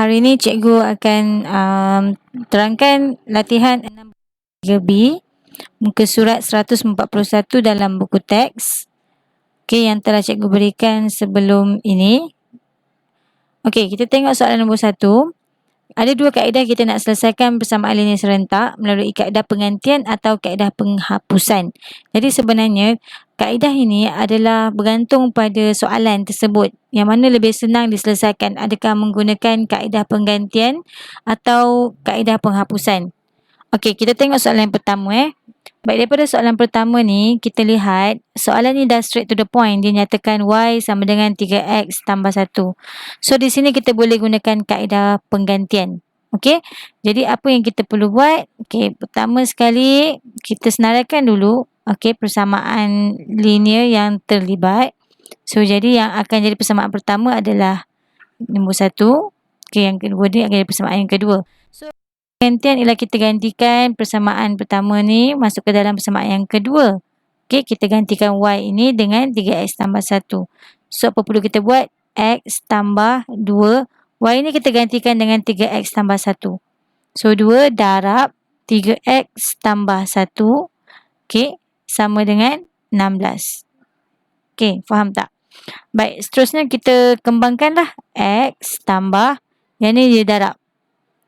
Hari ini cikgu akan terangkan latihan 6.3b muka surat 141 dalam buku teks yang telah cikgu berikan sebelum ini. Kita tengok soalan nombor 1. Ada dua kaedah kita nak selesaikan persamaan linear serentak melalui kaedah penggantian atau kaedah penghapusan. Jadi sebenarnya kaedah ini adalah bergantung pada soalan tersebut. Yang mana lebih senang diselesaikan, adakah menggunakan kaedah penggantian atau kaedah penghapusan. Kita tengok soalan yang pertama. Baik, daripada soalan pertama ni, kita lihat soalan ni dah straight to the point. Dia nyatakan Y sama dengan 3X tambah 1. So, di sini kita boleh gunakan kaedah penggantian. Jadi apa yang kita perlu buat? Pertama sekali, kita senaraikan dulu persamaan linear yang terlibat. So, jadi yang akan jadi persamaan pertama adalah nombor 1. Yang kedua ni akan jadi persamaan yang kedua. So, penggantian ialah kita gantikan persamaan pertama ni masuk ke dalam persamaan yang kedua. Kita gantikan Y ini dengan 3X tambah 1. So, apa perlu kita buat? X tambah 2. Y ni kita gantikan dengan 3X tambah 1. So, 2 darab 3X tambah 1. Sama dengan 16. Faham tak? Baik, seterusnya kita kembangkanlah. X tambah, yang ni dia darab.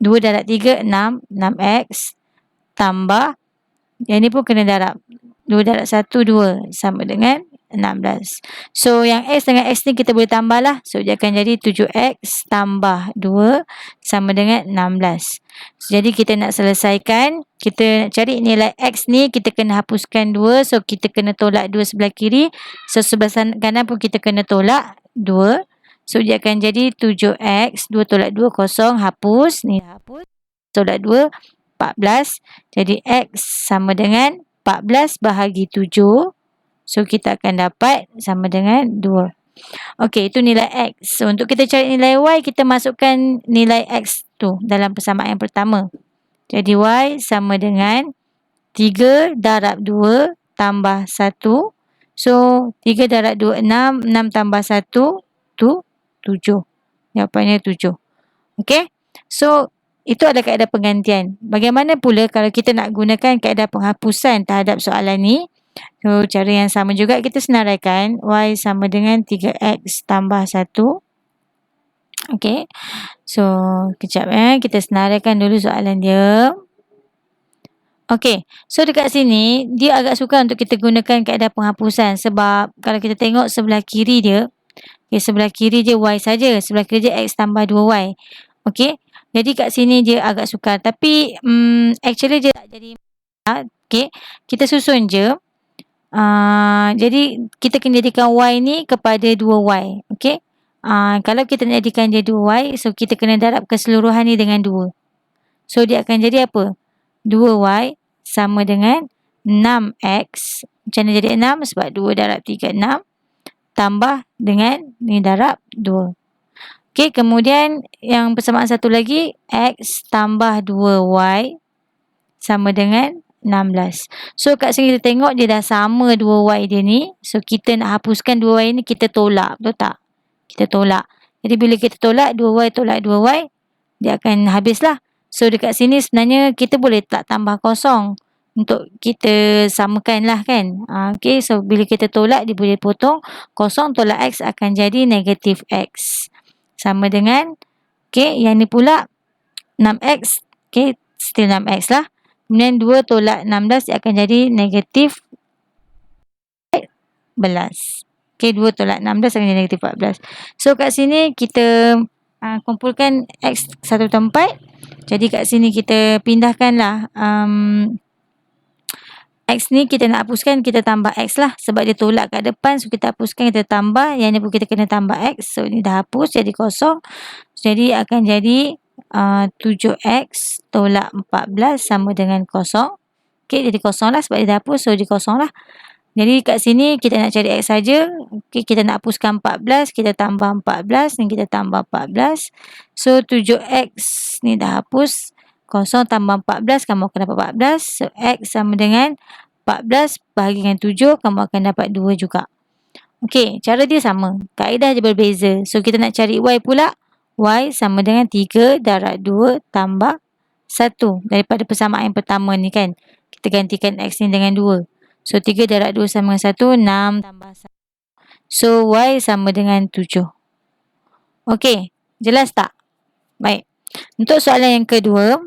2 darab 3, 6. 6X tambah, yang ni pun kena darab. 2 darab 1, 2. Sama dengan 16. So, yang X dengan X ni kita boleh tambah lah. So, dia akan jadi 7X tambah 2 sama dengan 16. So, jadi, kita nak selesaikan. Kita nak cari nilai X ni, kita kena hapuskan 2. So, kita kena tolak 2 sebelah kiri. So, sebelah kanan pun kita kena tolak 2. So, dia akan jadi 7X, 2 tolak 2, kosong, hapus. Ni hapus. Tolak 2, 14. Jadi, X sama dengan 14 bahagi 7. So, kita akan dapat sama dengan 2. Itu nilai X. So, untuk kita cari nilai Y, kita masukkan nilai X tu dalam persamaan yang pertama. Jadi, Y sama dengan 3 darab 2 tambah 1. So, 3 darab 2, 6. 6 tambah 1, tu 7. Jawapannya 7. So, itu adalah kaedah penggantian. Bagaimana pula kalau kita nak gunakan kaedah penghapusan terhadap soalan ni? So, cara yang sama juga kita senaraikan. Y sama dengan 3X tambah 1. So, kejap kita senaraikan dulu soalan dia. So dekat sini, dia agak sukar untuk kita gunakan kaedah penghapusan. Sebab kalau kita tengok sebelah kiri dia, sebelah kiri je Y saja. Sebelah kiri je X tambah 2Y. Jadi kat sini dia agak sukar. Tapi actually dia tak jadi. Kita susun je. Jadi kita kena jadikan Y ni kepada 2Y. Kalau kita nak jadikan dia 2Y, so kita kena darab keseluruhan ni dengan 2. So dia akan jadi apa? 2Y sama dengan 6X. Macam mana jadi 6? Sebab 2 darab 3, 6. Tambah dengan ni darab 2. Kemudian yang persamaan satu lagi, X tambah 2Y sama dengan 16. So, kat sini kita tengok dia dah sama 2Y dia ni. So, kita nak hapuskan 2Y ni, kita tolak. Betul tak? Kita tolak. Jadi, bila kita tolak 2Y tolak 2Y, dia akan habislah. So, dekat sini sebenarnya kita boleh tak tambah kosong untuk kita samakan lah kan. So, bila kita tolak, dia boleh potong. Kosong tolak X akan jadi negatif X. Sama dengan, yang ni pula 6X. Still 6X lah. Kemudian 2 tolak 16 dia akan jadi negatif 14. 2 tolak 16 akan jadi negatif 14. So, kat sini kita kumpulkan X satu tempat. Jadi, kat sini kita pindahkanlah X ni kita nak hapuskan, kita tambah X lah. Sebab dia tolak kat depan. So, kita hapuskan, kita tambah. Yang ni pun kita kena tambah X. So, ni dah hapus. Jadi, kosong. Jadi, akan jadi 7X tolak 14 sama dengan kosong. Jadi, kosong lah sebab dia dah hapus. So, dia kosong lah. Jadi, kat sini kita nak cari X saja. Kita nak hapuskan 14. Kita tambah 14. Ni kita tambah 14. So, 7X ni dah hapus. Kosong tambah 14, kamu akan dapat 14. So, X sama dengan 14 bahagi dengan 7, kamu akan dapat 2 juga. Cara dia sama. Kaedah je berbeza. So, kita nak cari Y pula. Y sama dengan 3 darab 2 tambah 1. Daripada persamaan yang pertama ni kan. Kita gantikan X ni dengan 2. So, 3 darab 2 sama dengan 1, 6 tambah 1. So, Y sama dengan 7. Okey, jelas tak? Baik. Untuk soalan yang kedua,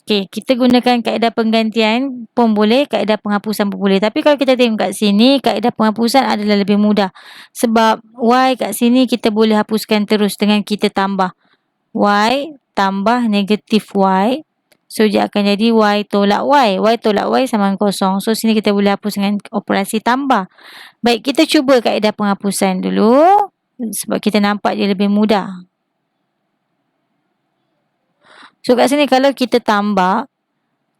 okey, kita gunakan kaedah penggantian pun boleh, kaedah penghapusan pun boleh. Tapi kalau kita tengok kat sini, kaedah penghapusan adalah lebih mudah. Sebab Y kat sini kita boleh hapuskan terus dengan kita tambah. Y tambah negatif Y. So, dia akan jadi Y tolak Y. Y tolak Y sama dengan kosong. So, sini kita boleh hapus dengan operasi tambah. Baik, kita cuba kaedah penghapusan dulu. Sebab kita nampak dia lebih mudah. So, kat sini kalau kita tambah,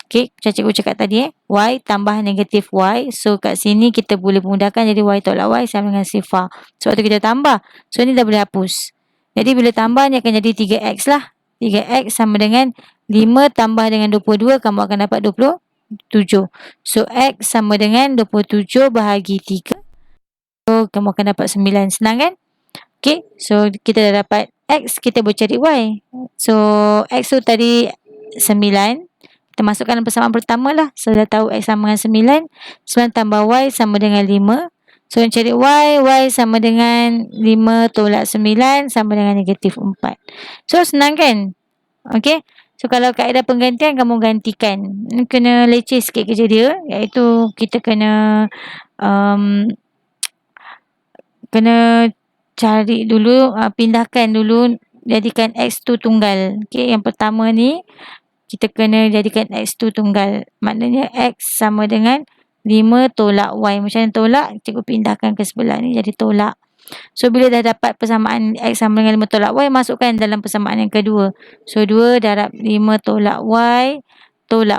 okay, macam cikgu cakap tadi, Y tambah negatif Y. So, kat sini kita boleh mudahkan jadi Y tolak Y sama dengan sifar. Sebab tu kita tambah. So, ni dah boleh hapus. Jadi, bila tambah ni akan jadi 3X lah. 3X sama dengan 5 tambah dengan 22, kamu akan dapat 27. So, X sama dengan 27 bahagi 3. So, kamu akan dapat 9. Senang kan? Okay, so kita dah dapat X, kita boleh cari Y. So, X tu tadi 9. Kita masukkan dalam persamaan pertama lah. So, dah tahu X sama dengan 9. 9 tambah Y sama dengan 5. So, cari Y sama dengan 5 tolak 9 sama dengan negatif 4. So, senang kan? Okay. So, kalau kaedah penggantian, kamu gantikan. Kena leceh sikit kerja dia. Iaitu, kita kena cari dulu, pindahkan dulu, jadikan X tu tunggal. Okay, yang pertama ni, kita kena jadikan X tu tunggal. Maknanya X sama dengan 5 tolak Y. Macam mana tolak? Cikgu pindahkan ke sebelah ni, jadi tolak. So, bila dah dapat persamaan X sama dengan 5 tolak Y, masukkan dalam persamaan yang kedua. So, 2 darab 5 tolak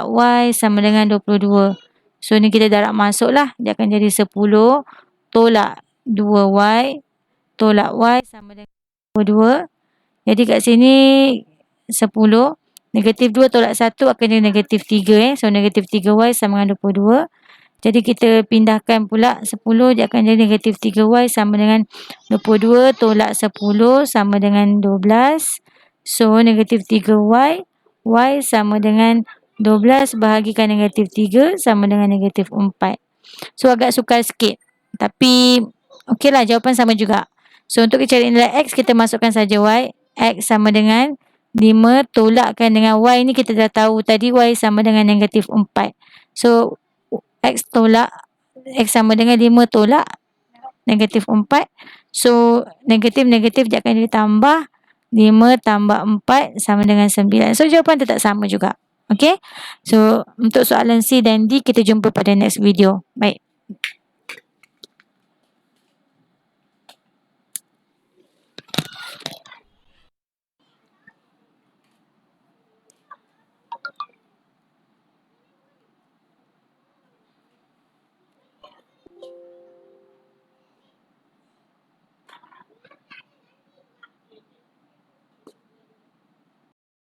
Y sama dengan 22. So, ni kita darab masuk lah. Dia akan jadi 10 tolak 2Y tolak Y sama dengan 22. Jadi kat sini 10. Negatif 2 tolak 1 akan jadi negatif 3. So, negatif 3Y sama dengan 22. Jadi, kita pindahkan pula 10. Dia akan jadi negatif 3Y sama dengan 22 tolak 10 sama dengan 12. So, negatif 3Y. Y sama dengan 12 bahagikan negatif 3 sama dengan negatif 4. So, agak sukar sikit. Tapi, okeylah, jawapan sama juga. So, untuk cari nilai X, kita masukkan saja Y. X sama dengan 5 tolakkan dengan Y ni kita dah tahu tadi Y sama dengan negatif 4. So, X sama dengan 5 tolak negatif 4. So, negatif dia akan ditambah. 5 tambah 4 sama dengan 9. So, jawapan tetap sama juga. Okay. So, untuk soalan C dan D, kita jumpa pada next video. Baik.